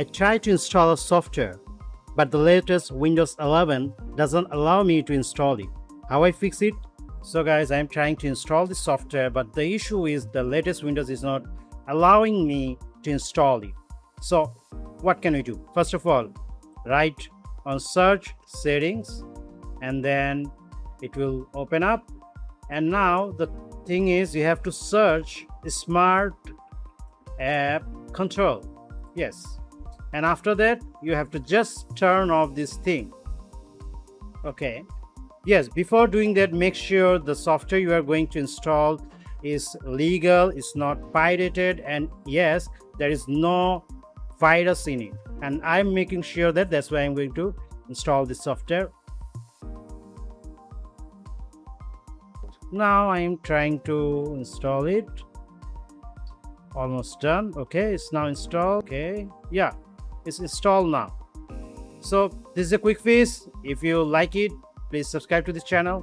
I tried to install a software, but the latest Windows 11 doesn't allow me to install it. How I fix it? So guys, I'm trying to install the software, but the issue is the latest Windows is not allowing me to install it. So what can we do? First of all, write on search settings, and then it will open up. And now the thing is, you have to search smart app control. Yes, and after that you have to just turn off this thing. Okay, yes, before doing that, make sure the software you are going to install is legal, it's not pirated, and yes, there is no virus in it. And I'm making sure that that's why I'm going to install this software. Now I am trying to install it. Almost done. Okay, it's now installed. Okay, yeah, it's installed now. So this is a quick fix. If you like it, please subscribe to this channel.